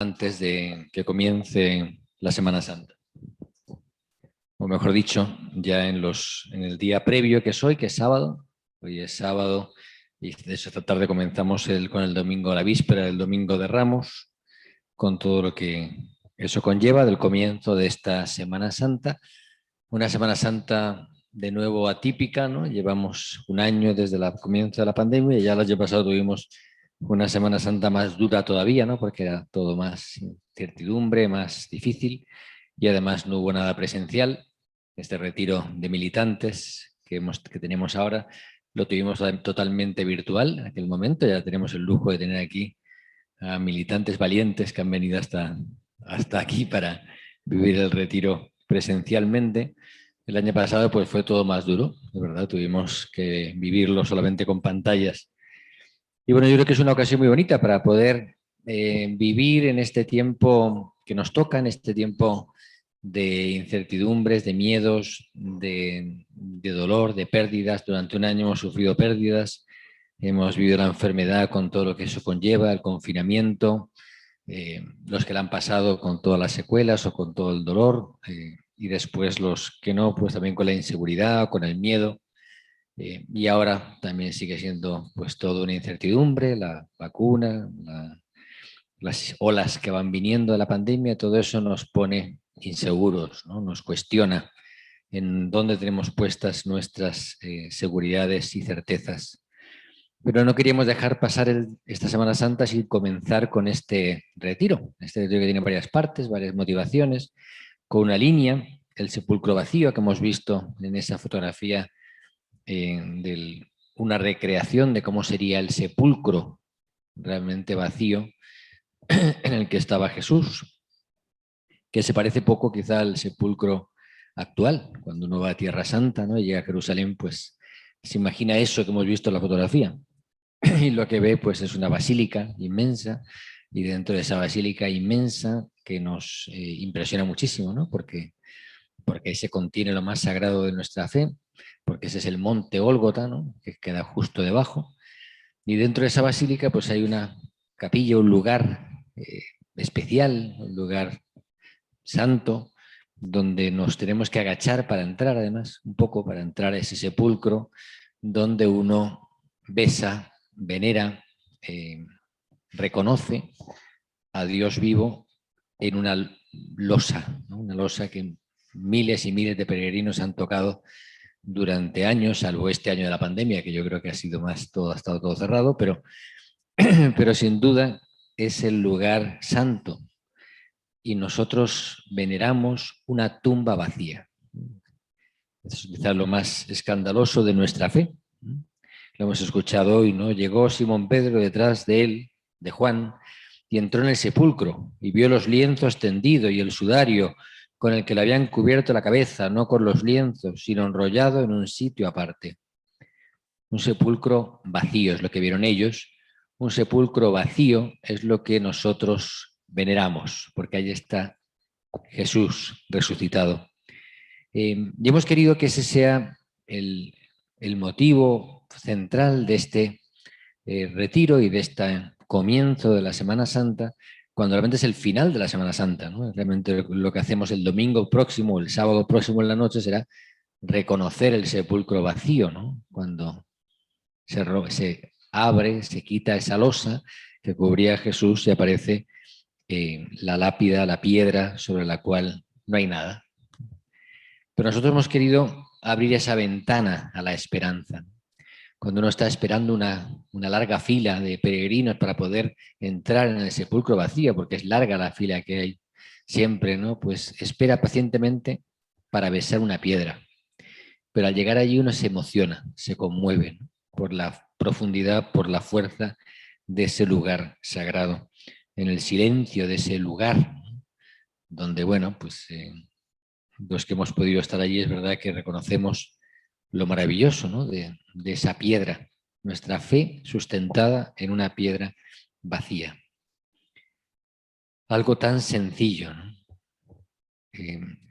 antes de que comience la Semana Santa. O mejor dicho, ya en el día previo que es hoy, que es sábado. Hoy es sábado y de hecho esta tarde comenzamos con el domingo, la víspera del Domingo de Ramos, con todo lo que eso conlleva del comienzo de esta Semana Santa. Una Semana Santa de nuevo atípica, ¿no? Llevamos un año desde el comienzo de la pandemia y ya el año pasado tuvimos una Semana Santa más dura todavía, ¿no? Porque era todo más incertidumbre, más difícil y además no hubo nada presencial. Este retiro de militantes que tenemos ahora lo tuvimos totalmente virtual en aquel momento. Ya tenemos el lujo de tener aquí a militantes valientes que han venido hasta aquí para vivir el retiro presencialmente. El año pasado pues fue todo más duro, de verdad, tuvimos que vivirlo solamente con pantallas. Y bueno, yo creo que es una ocasión muy bonita para poder vivir en este tiempo que nos toca, en este tiempo de incertidumbres, de miedos, de dolor, de pérdidas. Durante un año hemos sufrido pérdidas, hemos vivido la enfermedad con todo lo que eso conlleva, el confinamiento, los que la han pasado con todas las secuelas o con todo el dolor, y después los que no, pues también con la inseguridad, con el miedo. Y ahora también sigue siendo pues toda una incertidumbre, la vacuna, las olas que van viniendo de la pandemia, todo eso nos pone inseguros, ¿no? Nos cuestiona en dónde tenemos puestas nuestras seguridades y certezas. Pero no queríamos dejar pasar esta Semana Santa sin comenzar con este retiro que tiene varias partes, varias motivaciones, con una línea, el sepulcro vacío que hemos visto en esa fotografía, una recreación de cómo sería el sepulcro realmente vacío en el que estaba Jesús, que se parece poco quizá al sepulcro actual. Cuando uno va a Tierra Santa, ¿no? Y llega a Jerusalén, pues se imagina eso que hemos visto en la fotografía. Y lo que ve pues es una basílica inmensa, y dentro de esa basílica inmensa que nos impresiona muchísimo, ¿no? Porque ahí se contiene lo más sagrado de nuestra fe, porque ese es el monte Gólgota, ¿no? Que queda justo debajo. Y dentro de esa basílica pues hay una capilla, un lugar especial, un lugar santo, donde nos tenemos que agachar para entrar, además, un poco para entrar a ese sepulcro, donde uno besa, venera, reconoce a Dios vivo en una losa, ¿no? Una losa que miles y miles de peregrinos han tocado durante años, salvo este año de la pandemia, que yo creo que ha sido más, todo ha estado todo cerrado, pero sin duda es el lugar santo y nosotros veneramos una tumba vacía. Es quizás lo más escandaloso de nuestra fe. Lo hemos escuchado hoy, ¿no? Llegó Simón Pedro detrás de él, de Juan, y entró en el sepulcro y vio los lienzos tendidos y el sudario con el que le habían cubierto la cabeza, no con los lienzos, sino enrollado en un sitio aparte. Un sepulcro vacío es lo que vieron ellos. Un sepulcro vacío es lo que nosotros veneramos, porque ahí está Jesús resucitado. Y hemos querido que ese sea el motivo central de este retiro y de este comienzo de la Semana Santa, cuando realmente es el final de la Semana Santa, ¿no? Realmente lo que hacemos el domingo próximo, el sábado próximo en la noche, será reconocer el sepulcro vacío, ¿no? Cuando se abre, se quita esa losa que cubría a Jesús y aparece la lápida, la piedra sobre la cual no hay nada. Pero nosotros hemos querido abrir esa ventana a la esperanza. Cuando uno está esperando una larga fila de peregrinos para poder entrar en el sepulcro vacío, porque es larga la fila que hay siempre, ¿no? Pues espera pacientemente para besar una piedra. Pero al llegar allí uno se emociona, se conmueve, ¿no? Por la profundidad, por la fuerza de ese lugar sagrado, en el silencio de ese lugar, ¿no? Donde, bueno, pues los que hemos podido estar allí es verdad que reconocemos lo maravilloso, ¿no? de esa piedra, nuestra fe sustentada en una piedra vacía. Algo tan sencillo, ¿no?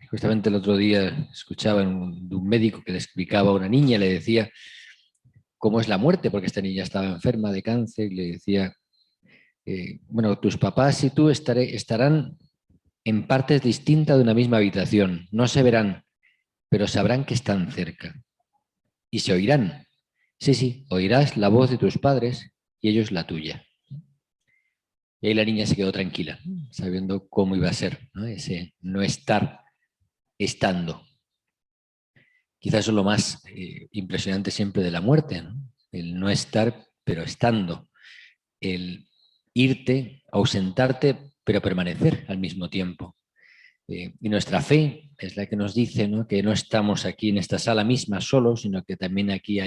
Justamente el otro día escuchaba de un médico que le explicaba a una niña, le decía cómo es la muerte, porque esta niña estaba enferma de cáncer, y le decía bueno, tus papás y tú estarán en partes distintas de una misma habitación. No se verán, pero sabrán que están cerca. Y se oirán. Sí, sí, oirás la voz de tus padres y ellos la tuya. Y ahí la niña se quedó tranquila, sabiendo cómo iba a ser, ¿no? Ese no estar estando. Quizás eso es lo más impresionante siempre de la muerte, ¿no? El no estar, pero estando. El irte, ausentarte, pero permanecer al mismo tiempo. Y nuestra fe es la que nos dice, ¿no?, que no estamos aquí en esta sala misma solos, sino que también aquí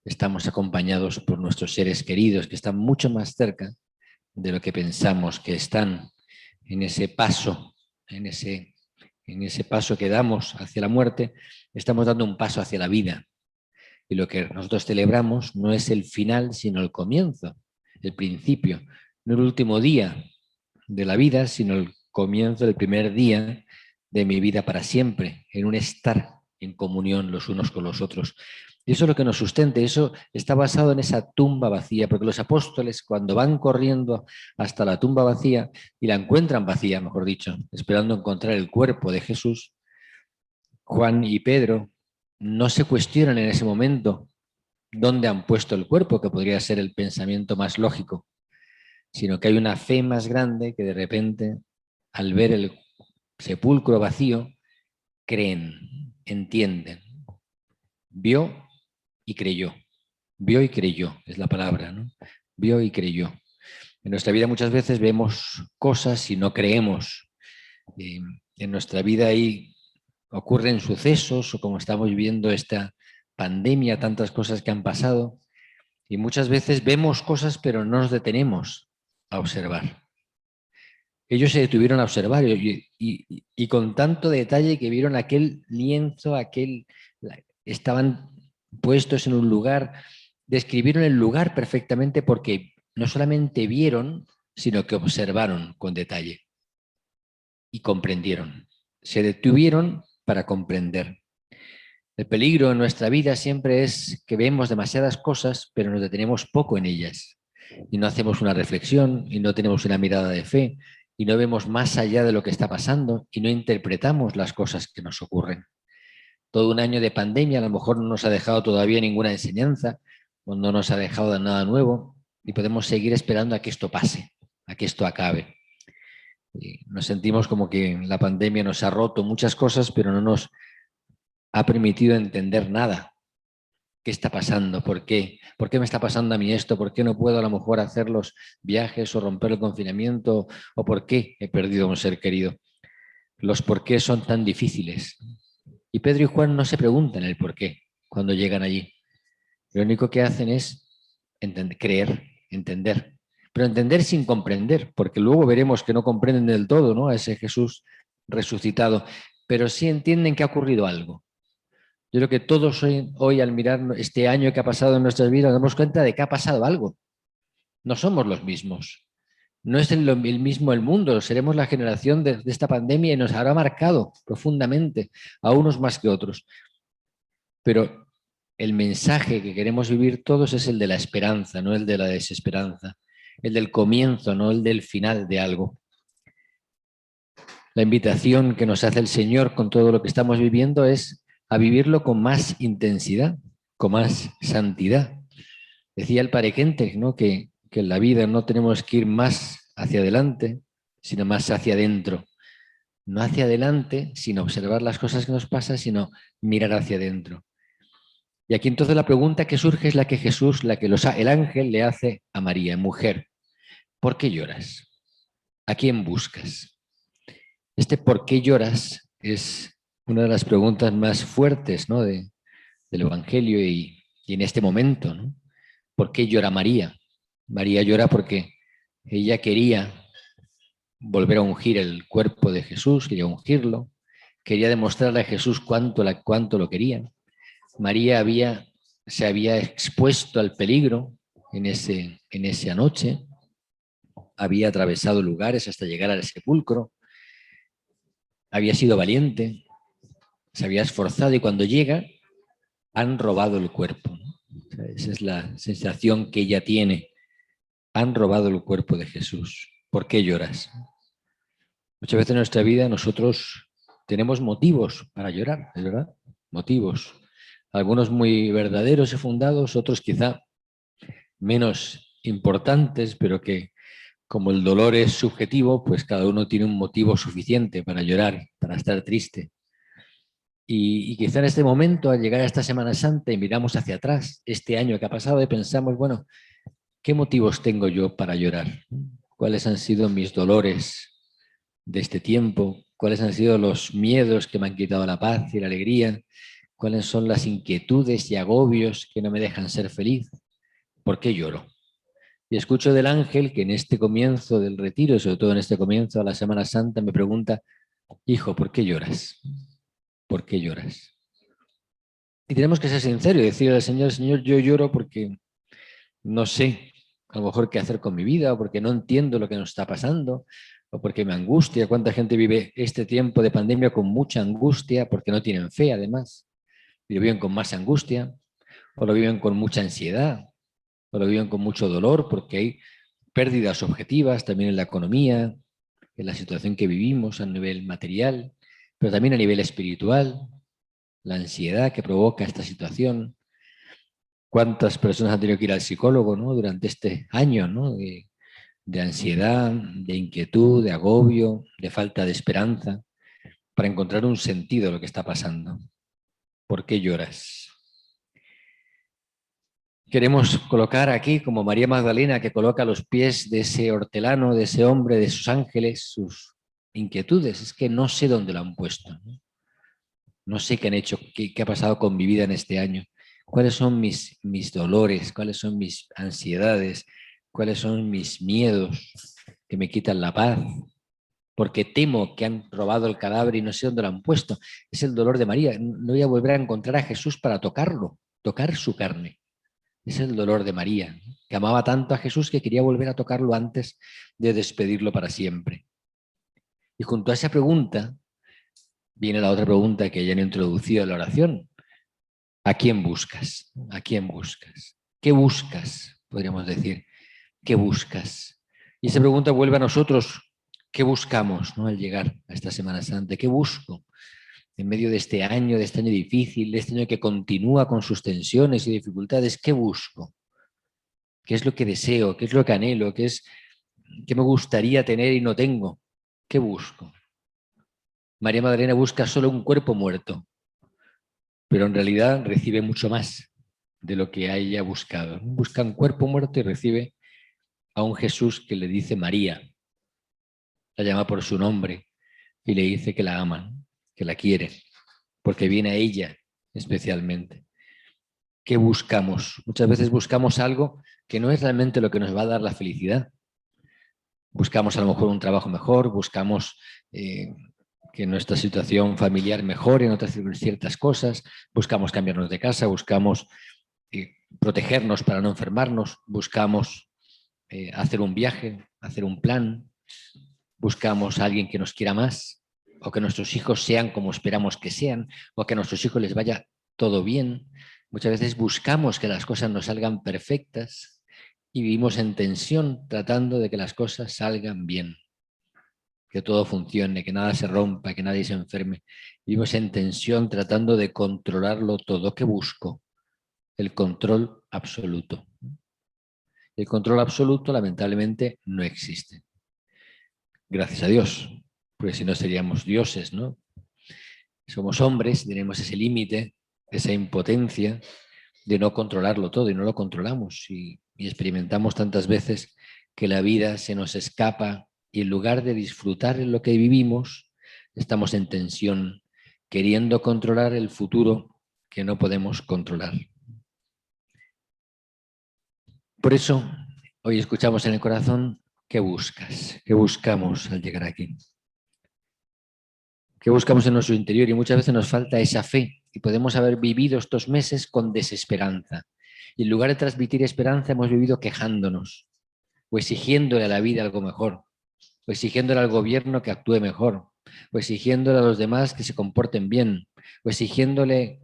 estamos acompañados por nuestros seres queridos, que están mucho más cerca de lo que pensamos que están en ese paso, en ese paso que damos hacia la muerte. Estamos dando un paso hacia la vida. Y lo que nosotros celebramos no es el final, sino el comienzo, el principio. No el último día de la vida, sino el comienzo del primer día de mi vida para siempre, en un estar en comunión los unos con los otros. Y eso es lo que nos sustenta, eso está basado en esa tumba vacía, porque los apóstoles cuando van corriendo hasta la tumba vacía y la encuentran vacía, mejor dicho, esperando encontrar el cuerpo de Jesús, Juan y Pedro no se cuestionan en ese momento dónde han puesto el cuerpo, que podría ser el pensamiento más lógico, sino que hay una fe más grande que de repente, al ver el sepulcro vacío, creen, entienden. Vio y creyó. Vio y creyó, es la palabra, ¿no? Vio y creyó. En nuestra vida muchas veces vemos cosas y no creemos. En nuestra vida ahí ocurren sucesos, o como estamos viviendo esta pandemia, tantas cosas que han pasado, y muchas veces vemos cosas pero no nos detenemos a observar. Ellos se detuvieron a observar y con tanto detalle que vieron aquel lienzo, estaban puestos en un lugar, describieron el lugar perfectamente porque no solamente vieron, sino que observaron con detalle y comprendieron. Se detuvieron para comprender. El peligro en nuestra vida siempre es que vemos demasiadas cosas, pero nos detenemos poco en ellas. Y no hacemos una reflexión, y no tenemos una mirada de fe, y no vemos más allá de lo que está pasando, y no interpretamos las cosas que nos ocurren. Todo un año de pandemia a lo mejor no nos ha dejado todavía ninguna enseñanza, o no nos ha dejado nada nuevo, y podemos seguir esperando a que esto pase, a que esto acabe. Y nos sentimos como que la pandemia nos ha roto muchas cosas, pero no nos ha permitido entender nada. ¿Qué está pasando? ¿Por qué? ¿Por qué me está pasando a mí esto? ¿Por qué no puedo a lo mejor hacer los viajes o romper el confinamiento? ¿O por qué he perdido a un ser querido? Los por qué son tan difíciles. Y Pedro y Juan no se preguntan el por qué cuando llegan allí. Lo único que hacen es creer, entender. Pero entender sin comprender, porque luego veremos que no comprenden del todo, ¿no?, a ese Jesús resucitado. Pero sí entienden que ha ocurrido algo. Yo creo que todos hoy al mirar este año que ha pasado en nuestras vidas, nos damos cuenta de que ha pasado algo. No somos los mismos. No es el mismo el mundo. Seremos la generación de esta pandemia y nos habrá marcado profundamente a unos más que otros. Pero el mensaje que queremos vivir todos es el de la esperanza, no el de la desesperanza. El del comienzo, no el del final de algo. La invitación que nos hace el Señor con todo lo que estamos viviendo es a vivirlo con más intensidad, con más santidad. Decía el Padre Kentek, ¿no?, que en la vida no tenemos que ir más hacia adelante, sino más hacia adentro. No hacia adelante, sin observar las cosas que nos pasan, sino mirar hacia adentro. Y aquí entonces la pregunta que surge es la que Jesús, el ángel le hace a María: mujer, ¿por qué lloras? ¿A quién buscas? Este ¿por qué lloras? Es una de las preguntas más fuertes, ¿no?, del Evangelio y en este momento, ¿no? ¿Por qué llora María? María llora porque ella quería volver a ungir el cuerpo de Jesús, quería ungirlo, quería demostrarle a Jesús cuánto lo quería. María se había expuesto al peligro en esa noche, había atravesado lugares hasta llegar al sepulcro, había sido valiente, se había esforzado, y cuando llega han robado el cuerpo, ¿no? O sea, esa es la sensación que ella tiene. Han robado el cuerpo de Jesús. ¿Por qué lloras? Muchas veces en nuestra vida nosotros tenemos motivos para llorar, ¿es verdad? Motivos. Algunos muy verdaderos y fundados, otros quizá menos importantes, pero que como el dolor es subjetivo, pues cada uno tiene un motivo suficiente para llorar, para estar triste. Y quizá en este momento, al llegar a esta Semana Santa y miramos hacia atrás, este año que ha pasado, y pensamos, bueno, ¿qué motivos tengo yo para llorar? ¿Cuáles han sido mis dolores de este tiempo? ¿Cuáles han sido los miedos que me han quitado la paz y la alegría? ¿Cuáles son las inquietudes y agobios que no me dejan ser feliz? ¿Por qué lloro? Y escucho del ángel que en este comienzo del retiro, sobre todo en este comienzo de la Semana Santa, me pregunta, hijo, ¿por qué lloras? ¿Por qué lloras? Y tenemos que ser sinceros y decirle al Señor, Señor, yo lloro porque no sé a lo mejor qué hacer con mi vida, o porque no entiendo lo que nos está pasando, o porque me angustia. ¿Cuánta gente vive este tiempo de pandemia con mucha angustia porque no tienen fe, además? Y lo viven con más angustia, o lo viven con mucha ansiedad, o lo viven con mucho dolor porque hay pérdidas objetivas también en la economía, en la situación que vivimos a nivel material, pero también a nivel espiritual, la ansiedad que provoca esta situación. ¿Cuántas personas han tenido que ir al psicólogo, ¿no? Durante este año, ¿no? De ansiedad, de inquietud, de agobio, de falta de esperanza, para encontrar un sentido a lo que está pasando. ¿Por qué lloras? Queremos colocar aquí, como María Magdalena, que coloca a los pies de ese hortelano, de ese hombre, de sus ángeles, sus inquietudes. Es que no sé dónde lo han puesto. No sé qué han hecho, qué ha pasado con mi vida en este año. ¿Cuáles son mis dolores? ¿Cuáles son mis ansiedades? ¿Cuáles son mis miedos que me quitan la paz? Porque temo que han robado el cadáver y no sé dónde lo han puesto. Es el dolor de María. No voy a volver a encontrar a Jesús para tocarlo, tocar su carne. Es el dolor de María, que amaba tanto a Jesús que quería volver a tocarlo antes de despedirlo para siempre. Y junto a esa pregunta viene la otra pregunta que ya han introducido en la oración. ¿A quién buscas? ¿A quién buscas? ¿Qué buscas? Podríamos decir. ¿Qué buscas? Y esa pregunta vuelve a nosotros. ¿Qué buscamos, ¿no? Al llegar a esta Semana Santa? ¿Qué busco? En medio de este año difícil, de este año que continúa con sus tensiones y dificultades, ¿qué busco? ¿Qué es lo que deseo? ¿Qué es lo que anhelo? ¿Qué me gustaría tener y no tengo? ¿Qué busco? María Magdalena busca solo un cuerpo muerto, pero en realidad recibe mucho más de lo que ella buscado. Busca un cuerpo muerto y recibe a un Jesús que le dice María, la llama por su nombre y le dice que la ama, que la quiere, porque viene a ella especialmente. ¿Qué buscamos? Muchas veces buscamos algo que no es realmente lo que nos va a dar la felicidad. Buscamos a lo mejor un trabajo mejor, buscamos que nuestra situación familiar mejore en otras ciertas cosas, buscamos cambiarnos de casa, buscamos protegernos para no enfermarnos, buscamos hacer un viaje, hacer un plan, buscamos a alguien que nos quiera más, o que nuestros hijos sean como esperamos que sean, o que a nuestros hijos les vaya todo bien. Muchas veces buscamos que las cosas nos salgan perfectas y vivimos en tensión tratando de que las cosas salgan bien, que todo funcione, que nada se rompa, que nadie se enferme. Vivimos en tensión tratando de controlarlo todo. ¿Qué busco? El control absoluto. El control absoluto, lamentablemente, no existe. Gracias a Dios, porque si no seríamos dioses, ¿no? Somos hombres, tenemos ese límite, esa impotencia de no controlarlo todo y no lo controlamos y experimentamos tantas veces que la vida se nos escapa y en lugar de disfrutar en lo que vivimos, estamos en tensión, queriendo controlar el futuro que no podemos controlar. Por eso, hoy escuchamos en el corazón, ¿qué buscas? ¿Qué buscamos al llegar aquí? ¿Qué buscamos en nuestro interior? Y muchas veces nos falta esa fe y podemos haber vivido estos meses con desesperanza. Y en lugar de transmitir esperanza, hemos vivido quejándonos o exigiéndole a la vida algo mejor, o exigiéndole al gobierno que actúe mejor, o exigiéndole a los demás que se comporten bien, o exigiéndole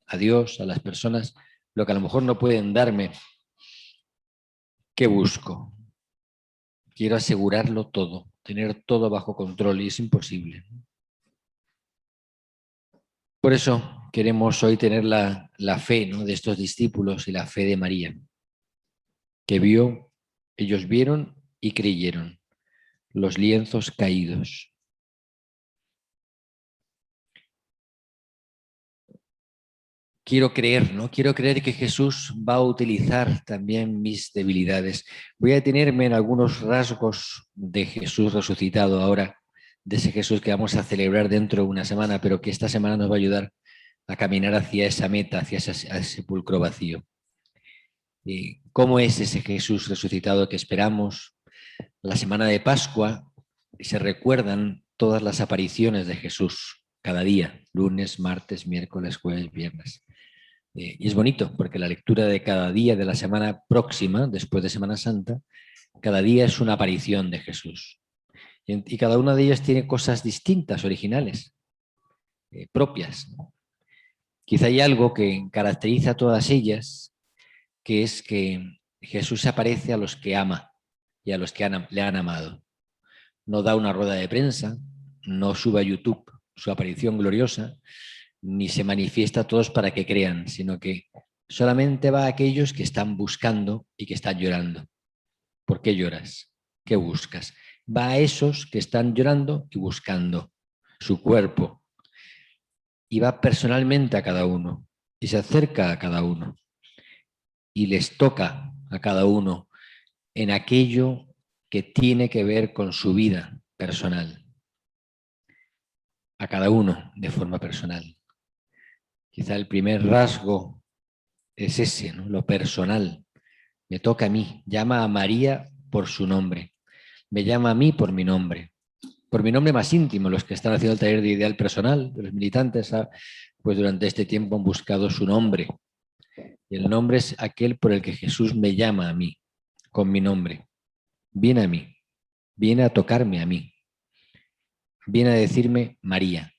a Dios, a las personas, lo que a lo mejor no pueden darme ¿Qué busco? Quiero asegurarlo todo, tener todo bajo control y es imposible. Por eso queremos hoy tener la fe, ¿no?, de estos discípulos y la fe de María, que ellos vieron y creyeron los lienzos caídos. Quiero creer, ¿no? Quiero creer que Jesús va a utilizar también mis debilidades. Voy a detenerme en algunos rasgos de Jesús resucitado ahora, de ese Jesús que vamos a celebrar dentro de una semana, pero que esta semana nos va a ayudar a caminar hacia esa meta, hacia ese sepulcro vacío. ¿Cómo es ese Jesús resucitado que esperamos? La semana de Pascua se recuerdan todas las apariciones de Jesús cada día, lunes, martes, miércoles, jueves, viernes. Y es bonito porque la lectura de cada día de la semana próxima, después de Semana Santa, cada día es una aparición de Jesús. Y cada una de ellas tiene cosas distintas, originales, propias. Quizá hay algo que caracteriza a todas ellas, que es que Jesús aparece a los que ama y a los que le han amado. No da una rueda de prensa, no sube a YouTube su aparición gloriosa, ni se manifiesta a todos para que crean, sino que solamente va a aquellos que están buscando y que están llorando. ¿Por qué lloras? ¿Qué buscas? Va a esos que están llorando y buscando su cuerpo. Y va personalmente a cada uno y se acerca a cada uno y les toca a cada uno en aquello que tiene que ver con su vida personal. A cada uno de forma personal. Quizá el primer rasgo es ese, ¿no?, lo personal. Me toca a mí. Llama a María por su nombre. Me llama a mí por mi nombre más íntimo. Los que están haciendo el taller de ideal personal, los militantes, pues durante este tiempo han buscado su nombre. Y el nombre es aquel por el que Jesús me llama a mí, con mi nombre. Viene a mí, viene a tocarme a mí, viene a decirme María.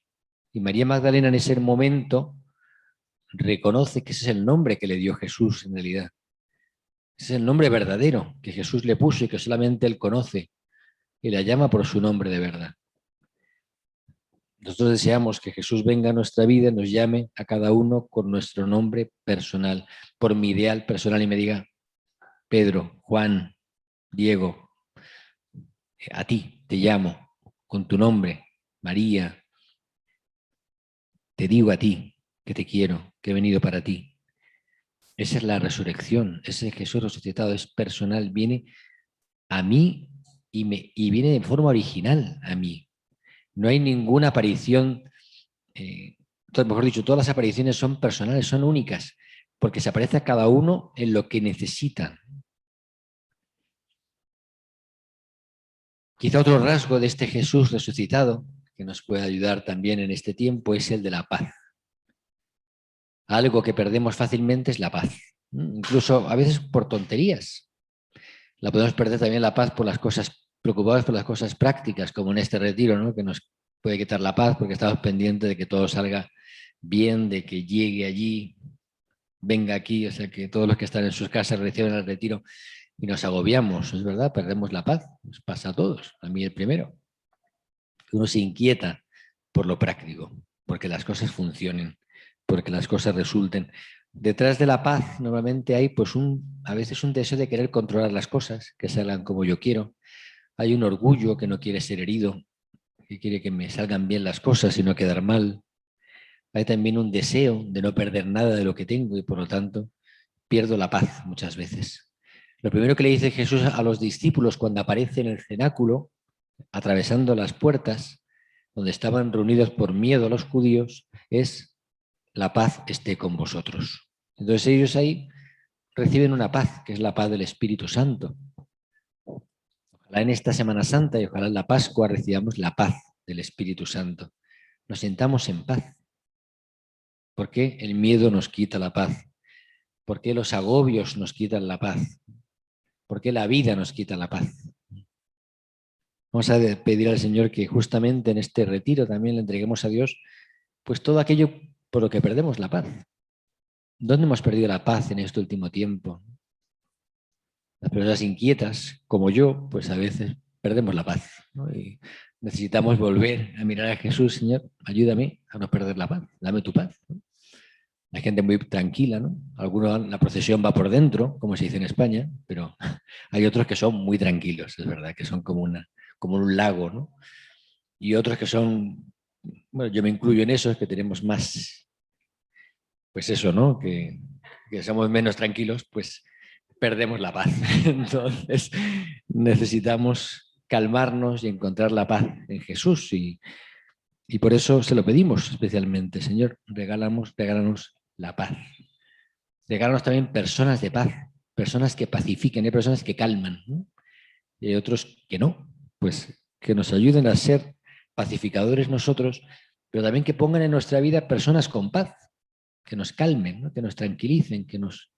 Y María Magdalena en ese momento reconoce que ese es el nombre que le dio Jesús en realidad. Ese es el nombre verdadero que Jesús le puso y que solamente él conoce y la llama por su nombre de verdad. Nosotros deseamos que Jesús venga a nuestra vida y nos llame a cada uno con nuestro nombre personal, por mi ideal personal y me diga, Pedro, Juan, Diego, a ti te llamo con tu nombre, María, te digo a ti que te quiero, que he venido para ti. Esa es la resurrección, ese Jesús resucitado es personal, viene a mí y viene de forma original a mí. No hay ninguna aparición, mejor dicho, todas las apariciones son personales, son únicas, porque se aparece a cada uno en lo que necesita. Quizá otro rasgo de este Jesús resucitado que nos puede ayudar también en este tiempo es el de la paz. Algo que perdemos fácilmente es la paz, incluso a veces por tonterías. La podemos perder también la paz por las cosas, preocupados por las cosas prácticas, como en este retiro, ¿no?, que nos puede quitar la paz porque estamos pendientes de que todo salga bien, de que llegue allí, venga aquí, o sea, que todos los que están en sus casas reciben el retiro y nos agobiamos, es verdad, perdemos la paz, nos pasa a todos, a mí el primero. Uno se inquieta por lo práctico, porque las cosas funcionen, porque las cosas resulten. Detrás de la paz normalmente hay pues a veces un deseo de querer controlar las cosas, que salgan como yo quiero. Hay un orgullo que no quiere ser herido, que quiere que me salgan bien las cosas y no quedar mal. Hay también un deseo de no perder nada de lo que tengo y por lo tanto pierdo la paz muchas veces. Lo primero que le dice Jesús a los discípulos cuando aparece en el cenáculo, atravesando las puertas, donde estaban reunidos por miedo a los judíos, es la paz esté con vosotros. Entonces ellos ahí reciben una paz, que es la paz del Espíritu Santo. Ojalá en esta Semana Santa y ojalá en la Pascua recibamos la paz del Espíritu Santo. Nos sentamos en paz. ¿Por qué el miedo nos quita la paz? ¿Por qué los agobios nos quitan la paz? ¿Por qué la vida nos quita la paz? Vamos a pedir al Señor que justamente en este retiro también le entreguemos a Dios pues todo aquello por lo que perdemos la paz. ¿Dónde hemos perdido la paz en este último tiempo? Las personas inquietas, como yo, pues a veces perdemos la paz, ¿no? Y necesitamos volver a mirar a Jesús. Señor, ayúdame a no perder la paz, dame tu paz, ¿no? Hay gente muy tranquila, ¿no? Algunos, la procesión va por dentro, como se dice en España, pero hay otros que son muy tranquilos, es verdad, que son como un lago, ¿no? Y otros que son, bueno, yo me incluyo en esos, que tenemos más, pues eso, ¿no? Que somos menos tranquilos, pues perdemos la paz. Entonces necesitamos calmarnos y encontrar la paz en Jesús. Y por eso se lo pedimos especialmente, Señor, regálanos la paz. Regálanos también personas de paz, personas que pacifiquen, hay personas que calman, ¿no? Y hay otros que no, pues que nos ayuden a ser pacificadores nosotros, pero también que pongan en nuestra vida personas con paz, que nos calmen, ¿no? Que nos tranquilicen, que nos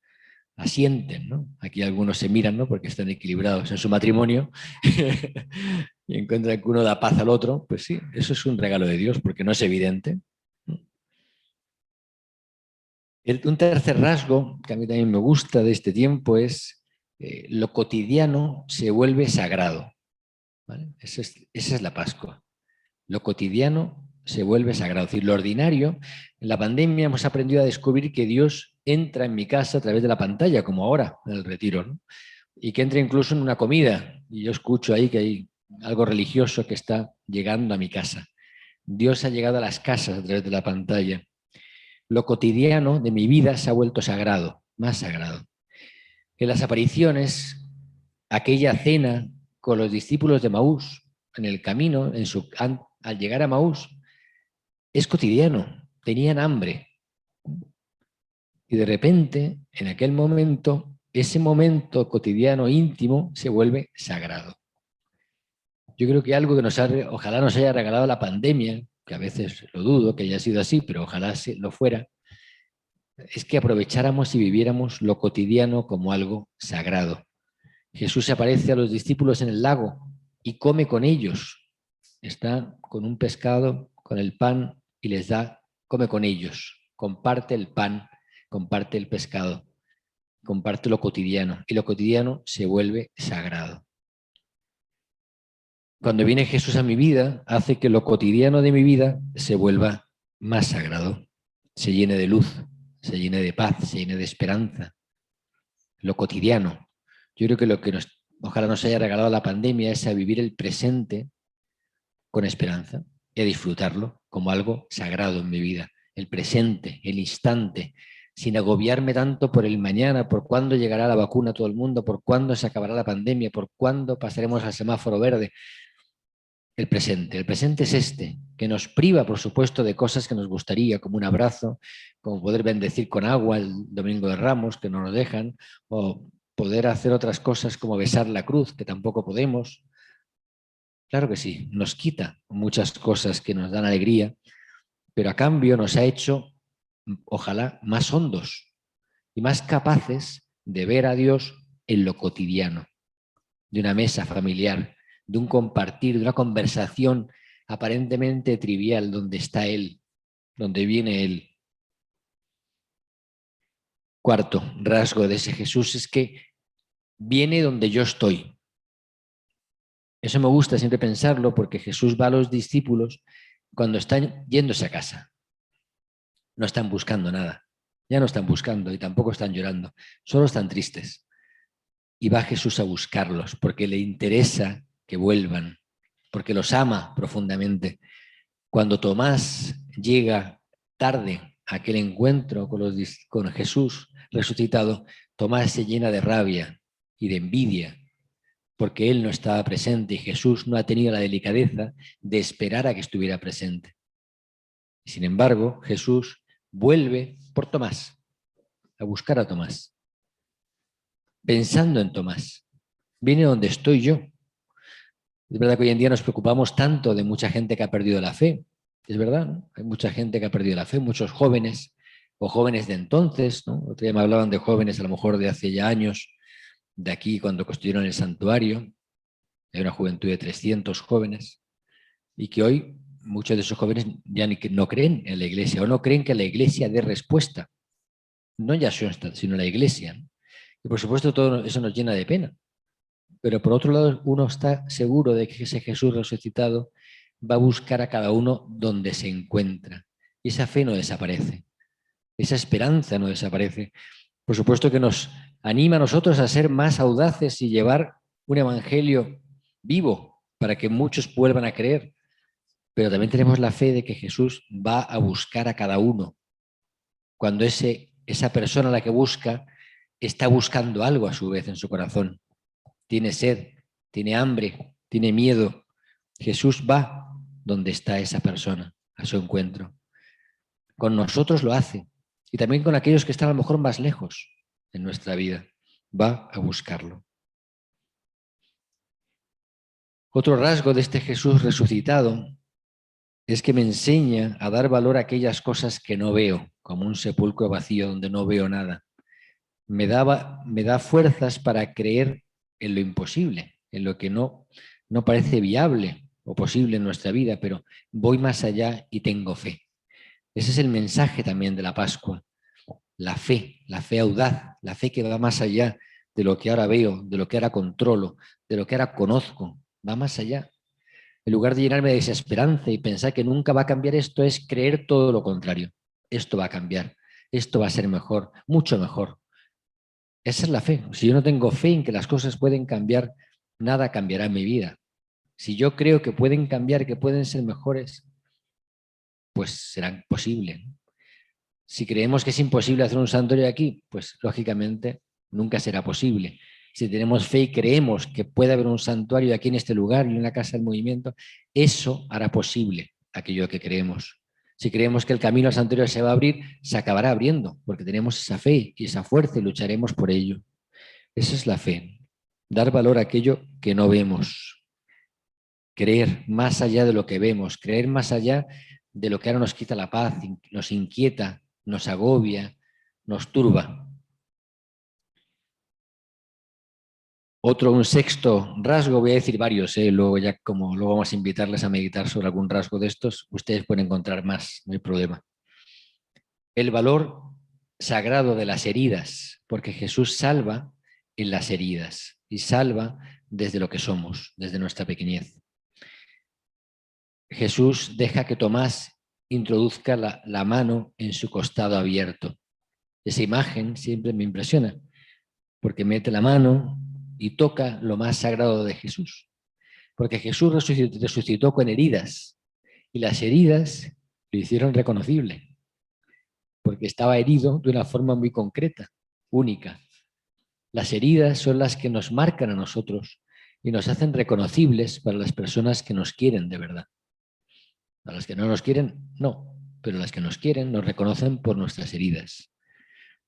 asienten, ¿no? Aquí algunos se miran, ¿no? Porque están equilibrados en su matrimonio y encuentran que uno da paz al otro, pues sí, eso es un regalo de Dios, porque no es evidente. Un tercer rasgo que a mí también me gusta de este tiempo es lo cotidiano se vuelve sagrado, ¿vale? Esa es la Pascua. Lo cotidiano se vuelve sagrado. Es decir, lo ordinario, en la pandemia hemos aprendido a descubrir que Dios entra en mi casa a través de la pantalla, como ahora, en el retiro, ¿no? Y que entra incluso en una comida. Y yo escucho ahí que hay algo religioso que está llegando a mi casa. Dios ha llegado a las casas a través de la pantalla. Lo cotidiano de mi vida se ha vuelto sagrado, más sagrado. En las apariciones, aquella cena con los discípulos de Maús, en el camino, al llegar a Maús, es cotidiano, tenían hambre. Y de repente, en aquel momento, ese momento cotidiano íntimo se vuelve sagrado. Yo creo que algo que ojalá nos haya regalado la pandemia, que a veces lo dudo que haya sido así, pero ojalá lo fuera, es que aprovecháramos y viviéramos lo cotidiano como algo sagrado. Jesús se aparece a los discípulos en el lago y come con ellos. Está con un pescado, con el pan y les da, come con ellos. Comparte el pan, comparte el pescado, comparte lo cotidiano y lo cotidiano se vuelve sagrado. Cuando viene Jesús a mi vida, hace que lo cotidiano de mi vida se vuelva más sagrado, se llene de luz, se llene de paz, se llene de esperanza. Lo cotidiano. Yo creo que lo que ojalá nos haya regalado la pandemia es a vivir el presente con esperanza y a disfrutarlo como algo sagrado en mi vida. El presente, el instante, sin agobiarme tanto por el mañana, por cuándo llegará la vacuna a todo el mundo, por cuándo se acabará la pandemia, por cuándo pasaremos al semáforo verde. El presente es este, que nos priva, por supuesto, de cosas que nos gustaría, como un abrazo, como poder bendecir con agua el Domingo de Ramos, que no nos dejan, o poder hacer otras cosas como besar la cruz, que tampoco podemos. Claro que sí, nos quita muchas cosas que nos dan alegría, pero a cambio nos ha hecho, ojalá, más hondos y más capaces de ver a Dios en lo cotidiano, de una mesa familiar, de un compartir, de una conversación aparentemente trivial donde está Él, donde viene Él. Cuarto rasgo de ese Jesús es que viene donde yo estoy. Eso me gusta siempre pensarlo porque Jesús va a los discípulos cuando están yéndose a casa. No están buscando nada. Ya no están buscando y tampoco están llorando. Solo están tristes. Y va Jesús a buscarlos porque le interesa que vuelvan, porque los ama profundamente. Cuando Tomás llega tarde a aquel encuentro con Jesús resucitado, Tomás se llena de rabia y de envidia porque él no estaba presente y Jesús no ha tenido la delicadeza de esperar a que estuviera presente. Sin embargo, Jesús vuelve por Tomás, a buscar a Tomás, pensando en Tomás. Viene donde estoy yo. Es verdad que hoy en día nos preocupamos tanto de mucha gente que ha perdido la fe. Es verdad, ¿no? Hay mucha gente que ha perdido la fe, muchos jóvenes o jóvenes de entonces, ¿no? Otro día me hablaban de jóvenes a lo mejor de hace ya años, de aquí cuando construyeron el santuario. Hay una juventud de 300 jóvenes y que hoy muchos de esos jóvenes ya no creen en la iglesia o no creen que la iglesia dé respuesta. No ya sino la iglesia, ¿no? Y por supuesto todo eso nos llena de pena. Pero por otro lado, uno está seguro de que ese Jesús resucitado va a buscar a cada uno donde se encuentra. Y esa fe no desaparece. Esa esperanza no desaparece. Por supuesto que nos anima a nosotros a ser más audaces y llevar un evangelio vivo para que muchos vuelvan a creer. Pero también tenemos la fe de que Jesús va a buscar a cada uno. Cuando esa persona a la que busca está buscando algo a su vez en su corazón. Tiene sed, tiene hambre, tiene miedo. Jesús va donde está esa persona, a su encuentro. Con nosotros lo hace. Y también con aquellos que están a lo mejor más lejos en nuestra vida. Va a buscarlo. Otro rasgo de este Jesús resucitado es que me enseña a dar valor a aquellas cosas que no veo, como un sepulcro vacío donde no veo nada. Me da fuerzas para creer en lo imposible, en lo que no parece viable o posible en nuestra vida, pero voy más allá y tengo fe. Ese es el mensaje también de la Pascua. La fe audaz, la fe que va más allá de lo que ahora veo, de lo que ahora controlo, de lo que ahora conozco, va más allá. En lugar de llenarme de desesperanza y pensar que nunca va a cambiar esto, es creer todo lo contrario. Esto va a cambiar, esto va a ser mejor, mucho mejor. Esa es la fe. Si yo no tengo fe en que las cosas pueden cambiar, nada cambiará en mi vida. Si yo creo que pueden cambiar, que pueden ser mejores, pues serán posibles. Si creemos que es imposible hacer un santuario aquí, pues lógicamente nunca será posible. Si tenemos fe y creemos que puede haber un santuario aquí en este lugar y una casa del movimiento, eso hará posible aquello que creemos. Si creemos que el camino al santuario se va a abrir, se acabará abriendo, porque tenemos esa fe y esa fuerza y lucharemos por ello. Esa es la fe, dar valor a aquello que no vemos, creer más allá de lo que vemos, creer más allá de lo que ahora nos quita la paz, nos inquieta, nos agobia, nos turba. Un sexto rasgo, voy a decir varios, luego ya como luego vamos a invitarles a meditar sobre algún rasgo de estos, ustedes pueden encontrar más, no hay problema. El valor sagrado de las heridas, porque Jesús salva en las heridas y salva desde lo que somos, desde nuestra pequeñez. Jesús deja que Tomás introduzca la mano en su costado abierto. Esa imagen siempre me impresiona, porque mete la mano y toca lo más sagrado de Jesús. Porque Jesús resucitó con heridas, y las heridas lo hicieron reconocible, porque estaba herido de una forma muy concreta, única. Las heridas son las que nos marcan a nosotros y nos hacen reconocibles para las personas que nos quieren de verdad. A las que no nos quieren, no, pero las que nos quieren nos reconocen por nuestras heridas,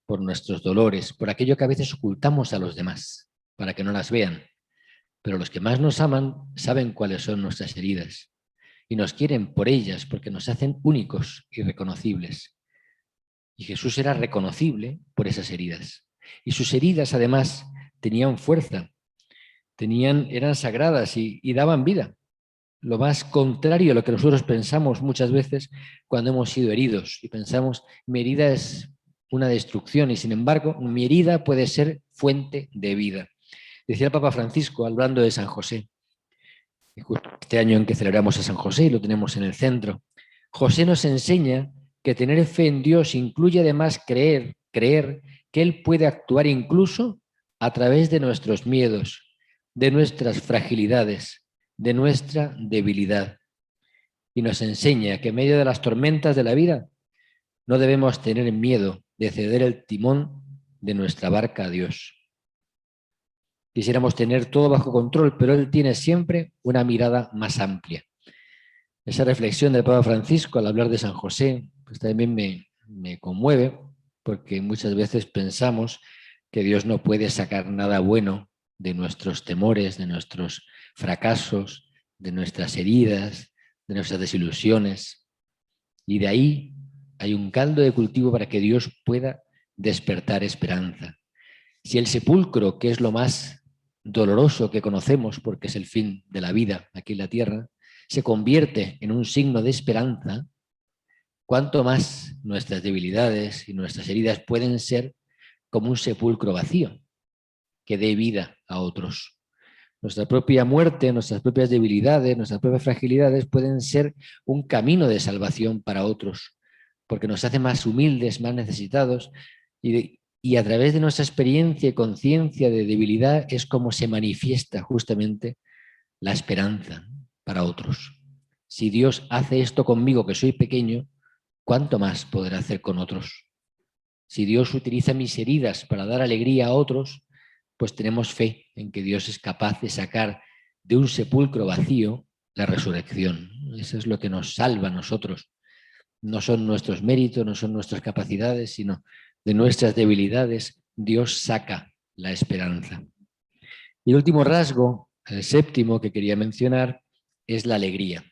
por nuestros dolores, por aquello que a veces ocultamos a los demás, para que no las vean. Pero los que más nos aman saben cuáles son nuestras heridas y nos quieren por ellas porque nos hacen únicos y reconocibles. Y Jesús era reconocible por esas heridas. Y sus heridas además tenían fuerza, eran sagradas y daban vida. Lo más contrario a lo que nosotros pensamos muchas veces cuando hemos sido heridos y pensamos, mi herida es una destrucción y sin embargo mi herida puede ser fuente de vida. Decía el Papa Francisco hablando de San José, este año en que celebramos a San José y lo tenemos en el centro. José nos enseña que tener fe en Dios incluye además creer que Él puede actuar incluso a través de nuestros miedos, de nuestras fragilidades, de nuestra debilidad. Y nos enseña que en medio de las tormentas de la vida no debemos tener miedo de ceder el timón de nuestra barca a Dios. Quisiéramos tener todo bajo control, pero Él tiene siempre una mirada más amplia. Esa reflexión del Papa Francisco al hablar de San José, pues también me conmueve, porque muchas veces pensamos que Dios no puede sacar nada bueno de nuestros temores, de nuestros fracasos, de nuestras heridas, de nuestras desilusiones. Y de ahí hay un caldo de cultivo para que Dios pueda despertar esperanza. Si el sepulcro, que es lo más doloroso que conocemos, porque es el fin de la vida aquí en la tierra, se convierte en un signo de esperanza, cuánto más nuestras debilidades y nuestras heridas pueden ser como un sepulcro vacío. que dé vida a otros. Nuestra propia muerte, nuestras propias debilidades, nuestras propias fragilidades pueden ser un camino de salvación para otros, porque nos hace más humildes, más necesitados, y a través de nuestra experiencia y conciencia de debilidad es como se manifiesta justamente la esperanza para otros. Si Dios hace esto conmigo, que soy pequeño, ¿cuánto más podrá hacer con otros? Si Dios utiliza mis heridas para dar alegría a otros, pues tenemos fe en que Dios es capaz de sacar de un sepulcro vacío la resurrección. Eso es lo que nos salva a nosotros. No son nuestros méritos, no son nuestras capacidades, sino de nuestras debilidades Dios saca la esperanza. Y el último rasgo, el séptimo que quería mencionar, es la alegría.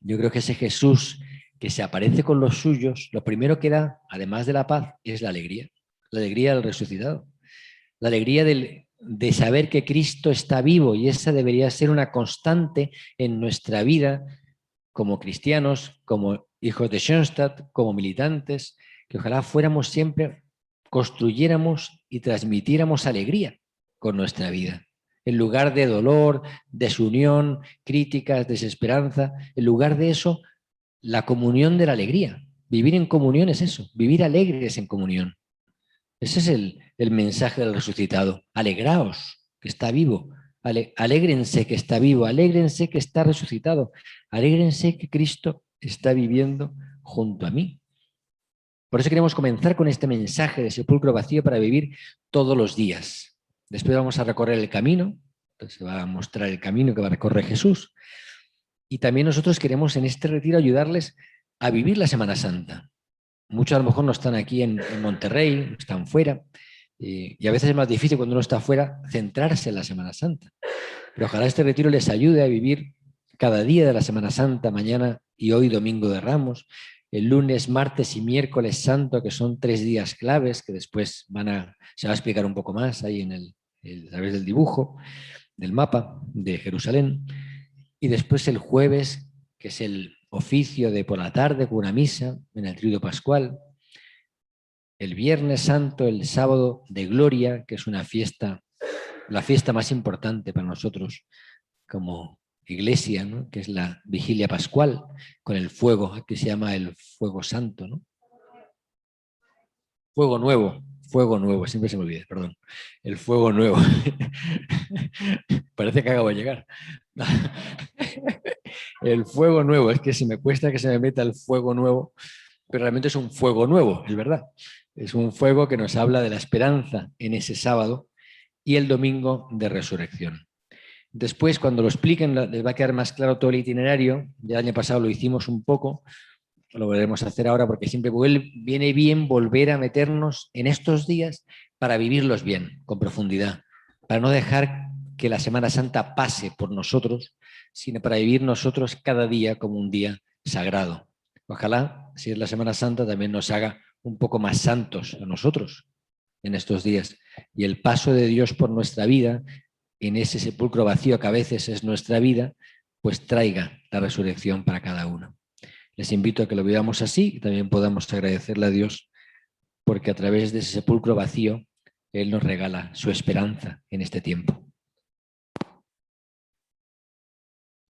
Yo creo que ese Jesús que se aparece con los suyos, lo primero que da, además de la paz, es la alegría del resucitado, la alegría de saber que Cristo está vivo, y esa debería ser una constante en nuestra vida como cristianos, como hijos de Schoenstatt, como militantes, que ojalá fuéramos siempre, construyéramos y transmitiéramos alegría con nuestra vida. En lugar de dolor, desunión, críticas, desesperanza, en lugar de eso, la comunión de la alegría. Vivir en comunión es eso, vivir alegres en comunión. Ese es el mensaje del resucitado. Alegraos, que está vivo. Alégrense que está vivo, alégrense que está resucitado, alégrense que Cristo está viviendo junto a mí. Por eso queremos comenzar con este mensaje de sepulcro vacío para vivir todos los días. Después vamos a recorrer el camino, entonces se va a mostrar el camino que va a recorrer Jesús. Y también nosotros queremos en este retiro ayudarles a vivir la Semana Santa. Muchos a lo mejor no están aquí en Monterrey, están fuera, y a veces es más difícil cuando uno está fuera centrarse en la Semana Santa. Pero ojalá este retiro les ayude a vivir cada día de la Semana Santa, mañana y hoy Domingo de Ramos, el lunes, martes y miércoles santo, que son 3 días claves, que después se va a explicar un poco más ahí a través del dibujo, del mapa de Jerusalén. Y después el jueves, que es el oficio de por la tarde con una misa en el Triduo Pascual. El Viernes Santo, el sábado de Gloria, que es una fiesta, la fiesta más importante para nosotros como iglesia, ¿no? Que es la Vigilia Pascual, con el fuego, que se llama el Fuego Santo, ¿no? Fuego nuevo, siempre se me olvida, perdón. El fuego nuevo. Parece que acabo de llegar. El fuego nuevo, es que si me cuesta que se me meta el fuego nuevo, pero realmente es un fuego nuevo, es verdad. Es un fuego que nos habla de la esperanza en ese sábado y el domingo de resurrección. Después, cuando lo expliquen, les va a quedar más claro todo el itinerario. Ya el año pasado lo hicimos un poco, lo volveremos a hacer ahora porque siempre viene bien volver a meternos en estos días para vivirlos bien, con profundidad, para no dejar que la Semana Santa pase por nosotros, sino para vivir nosotros cada día como un día sagrado. Ojalá, si es la Semana Santa, también nos haga un poco más santos a nosotros en estos días. Y el paso de Dios por nuestra vida, en ese sepulcro vacío que a veces es nuestra vida, pues traiga la resurrección para cada uno. Les invito a que lo vivamos así y también podamos agradecerle a Dios porque a través de ese sepulcro vacío Él nos regala su esperanza en este tiempo.